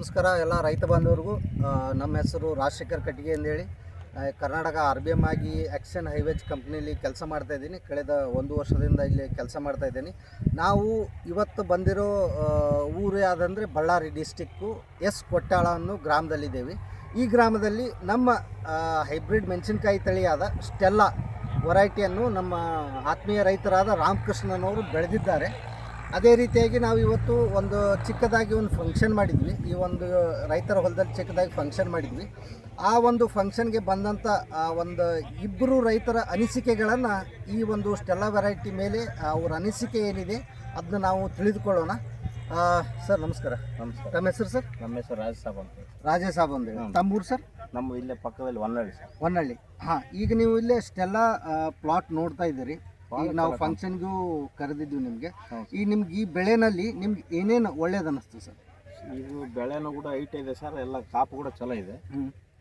ನಮಸ್ಕಾರ ಎಲ್ಲ ರೈತ ಬಾಂಧವರಿಗೂ. ನಮ್ಮ ಹೆಸರು ರಾಜಶೇಖರ್ ಕಟ್ಟಿಗೆ ಅಂತೇಳಿ ಕರ್ನಾಟಕ RBM ಆಗಿ ಆ್ಯಕ್ಷನ್ ಹೈವೇಜ್ ಕಂಪ್ನಿಯಲ್ಲಿ ಕೆಲಸ ಮಾಡ್ತಾಯಿದ್ದೀನಿ. ಕಳೆದ 1 ವರ್ಷದಿಂದ ಇಲ್ಲಿ ಕೆಲಸ ಮಾಡ್ತಾಯಿದ್ದೀನಿ. ನಾವು ಇವತ್ತು ಬಂದಿರೋ ಊರು ಯಾವುದಂದರೆ ಬಳ್ಳಾರಿ ಡಿಸ್ಟಿಕ್ಕು ಕೊಟ್ಟಾಳ ಅನ್ನೋ ಗ್ರಾಮದಲ್ಲಿದ್ದೇವೆ. ಈ ಗ್ರಾಮದಲ್ಲಿ ನಮ್ಮ ಹೈಬ್ರಿಡ್ ಮೆಣಸಿನಕಾಯಿ ತಳಿಯಾದ ಸ್ಟೆಲ್ಲಾ ವೆರೈಟಿಯನ್ನು ನಮ್ಮ ಆತ್ಮೀಯ ರೈತರಾದ ರಾಮಕೃಷ್ಣನವರು ಬೆಳೆದಿದ್ದಾರೆ. ಅದೇ ರೀತಿಯಾಗಿ ನಾವು ಇವತ್ತು ಒಂದು ಚಿಕ್ಕದಾಗಿ ಒಂದು ಫಂಕ್ಷನ್ ಮಾಡಿದ್ವಿ. ಈ ಒಂದು ರೈತರ ಹೊಲದಲ್ಲಿ ಚಿಕ್ಕದಾಗಿ ಫಂಕ್ಷನ್ ಮಾಡಿದ್ವಿ. ಆ ಒಂದು ಫಂಕ್ಷನ್ಗೆ ಬಂದಂಥ ಒಂದು ಇಬ್ಬರು ರೈತರ ಅನಿಸಿಕೆಗಳನ್ನು ಈ ಒಂದು ಸ್ಟೆಲ್ಲಾ ವೆರೈಟಿ ಮೇಲೆ ಅವ್ರ ಅನಿಸಿಕೆ ಏನಿದೆ ಅದನ್ನ ನಾವು ತಿಳಿದುಕೊಳ್ಳೋಣ. ಸರ್ ನಮಸ್ಕಾರ. ನಮಸ್ಕಾರ. ತಮ್ಮ ಹೆಸರು ಸರ್? ನಮ್ಮ ಹೆಸರು ರಾಜಸಾಬ್ ಅಂತ. ರಾಜಸಾಬ್ ಅಂತ. ತಮ್ಮೂರು ಸರ್? ನಮ್ಮ ಇಲ್ಲೇ ಪಕ್ಕದಲ್ಲಿ ಹೊನ್ನಳ್ಳಿ ಸರ್. ಹೊನ್ನಳ್ಳಿ. ಹಾಂ, ಈಗ ನೀವು ಇಲ್ಲೇ ಸ್ಟೆಲ್ಲಾ ಪ್ಲಾಟ್ ನೋಡ್ತಾ ಇದ್ದೀರಿ. ಈಗ ನಾವು ಫಂಕ್ಷನ್ಗೂ ಕರೆದಿದ್ವಿ ನಿಮಗೆ. ಈಗ ನಿಮ್ಗೆ ಈ ಬೆಳೆನಲ್ಲಿ ನಿಮ್ಗೆ ಏನೇನು ಒಳ್ಳೇದು ಅನ್ನಿಸ್ತು ಸರ್? ಇದು ಬೆಳೆನೂ ಕೂಡ ಹೈಟ್ ಇದೆ ಸರ್, ಎಲ್ಲ ಕಾಪು ಕೂಡ ಚಲೋ ಇದೆ.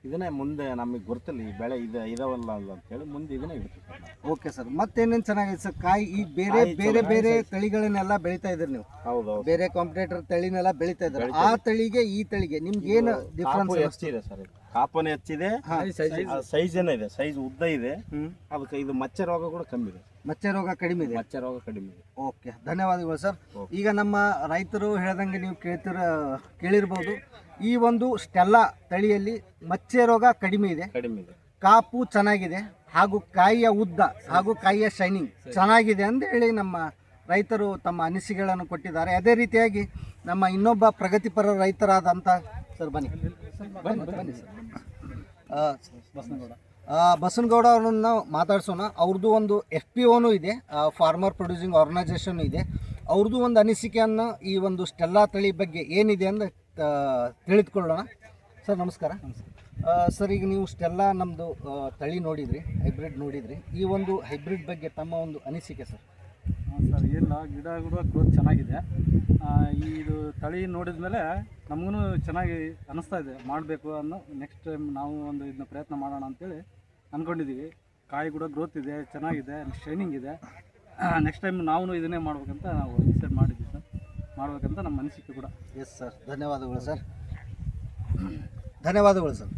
ಇದನ್ನೇ ಮುಂದೆ ನಮಗೆ ಗೊತ್ತಿಲ್ಲ ಈ ಬೆಳೆ ಇದಾವಲ್ಲ ಅಂತೇಳಿ ಮುಂದೆ ಇದನ್ನೇ ಇಡ್ತೀವಿ ಸರ್. Okay sir. ಮತ್ತೇನೇನು ಚೆನ್ನಾಗಿದೆ ಸರ್? ಕಾಯಿ ಈಗ ಬೇರೆ ತಳಿಗಳನ್ನೆಲ್ಲ ಬೆಳೀತಾ ಇದ್ರಿ ನೀವು? ಹೌದು. ಬೇರೆ ಕಾಂಪಿಟೇಟರ್ ತಳಿನೆಲ್ಲ ಬೆಳೀತಾ ಇದ್ದಾರೆ. ಆ ತಳಿಗೆ ಈ ತಳಿಗೆ ನಿಮ್ಗೆ ಏನು ಡಿಫ್ರೆನ್ಸ್? ಹೆಚ್ಚಿದೆ ಸರ್, ಕಾಪನೇ ಹೆಚ್ಚಿದೆ, ಸೈಜ್ ಏನೋ ಇದೆ, ಸೈಜ್ ಉದ್ದ ಇದೆ. ಅದಕ್ಕೆ ಇದು ಮಚ್ಚೆ ರೋಗ ಕೂಡ ಕಮ್ಮಿ ಇದೆ. ಮಚ್ಚೆ ರೋಗ ಕಡಿಮೆ ಇದೆ. ಮಚ್ಚೆ ರೋಗ ಕಡಿಮೆ ಇದೆ. ಓಕೆ, ಧನ್ಯವಾದಗಳು ಸರ್. ಈಗ ನಮ್ಮ ರೈತರು ಹೇಳ್ದಂಗೆ ನೀವು ಕೇಳಿರ್ಬೋದು, ಈ ಒಂದು ಸ್ಟೆಲ್ಲಾ ತಳಿಯಲ್ಲಿ ಮಚ್ಚೆ ರೋಗ ಕಡಿಮೆ ಇದೆ, ಕಾಪು ಚೆನ್ನಾಗಿದೆ, ಹಾಗೂ ಕಾಯಿಯ ಉದ್ದ ಹಾಗೂ ಕಾಯಿಯ ಶೈನಿಂಗ್ ಚೆನ್ನಾಗಿದೆ ಅಂತ ಹೇಳಿ ನಮ್ಮ ರೈತರು ತಮ್ಮ ಅನಿಸಿಕೆಗಳನ್ನು ಕೊಟ್ಟಿದ್ದಾರೆ. ಅದೇ ರೀತಿಯಾಗಿ ನಮ್ಮ ಇನ್ನೊಬ್ಬ ಪ್ರಗತಿಪರ ರೈತರಾದಂಥ ಸರ್ ಬನ್ನಿ ಬಸನಗೌಡ ಅವ್ರನ್ನ ಮಾತಾಡ್ಸೋಣ. ಅವ್ರದ್ದು ಒಂದು FPOನೂ ಇದೆ, ಫಾರ್ಮರ್ ಪ್ರೊಡ್ಯೂಸಿಂಗ್ ಆರ್ಗನೈಸೇಷನ್ ಇದೆ. ಅವ್ರದ್ದು ಒಂದು ಅನಿಸಿಕೆಯನ್ನು ಈ ಒಂದು ಸ್ಟೆಲ್ಲಾ ತಳಿ ಬಗ್ಗೆ ಏನಿದೆ ಅಂತ ತಿಳಿದುಕೊಳ್ಳೋಣ. ಸರ್ ನಮಸ್ಕಾರ. ಸರ್, ಈಗ ನೀವು ಸ್ಟೆಲ್ಲಾ ನಮ್ಮದು ತಳಿ ನೋಡಿದ್ರಿ, ಹೈಬ್ರಿಡ್ ನೋಡಿದ್ರಿ. ಈ ಒಂದು ಹೈಬ್ರಿಡ್ ಬಗ್ಗೆ ತಮ್ಮ ಒಂದು ಅನಿಸಿಕೆ ಸರ್? ಸರ್, ಇಲ್ಲ, ಗಿಡ ಗ್ರೋತ್ ಚೆನ್ನಾಗಿದೆ. ಇದು ತಳಿ ನೋಡಿದ ಮೇಲೆ ನಮಗೂ ಚೆನ್ನಾಗಿ ಅನ್ನಿಸ್ತಾ ಇದೆ, ಮಾಡಬೇಕು ಅನ್ನೋ. ನೆಕ್ಸ್ಟ್ ಟೈಮ್ ನಾವು ಒಂದು ಇದನ್ನ ಪ್ರಯತ್ನ ಮಾಡೋಣ ಅಂತೇಳಿ ಅಂದ್ಕೊಂಡಿದ್ದೀವಿ. ಕಾಯಿ ಕೂಡ ಗ್ರೋತ್ ಇದೆ, ಚೆನ್ನಾಗಿದೆ, ಶೈನಿಂಗ್ ಇದೆ. ನೆಕ್ಸ್ಟ್ ಟೈಮ್ ನಾವು ಇದನ್ನೇ ಮಾಡ್ಬೇಕಂತ ನಾವು ಡಿಸೈಡ್ ಮಾಡಿದ್ವಿ ಸರ್, ಮಾಡ್ಬೇಕಂತ ನಮ್ಮ ಅನಿಸಿಕೆ ಕೂಡ. ಎಸ್ ಸರ್, ಧನ್ಯವಾದಗಳು ಸರ್. ಧನ್ಯವಾದಗಳು ಸರ್.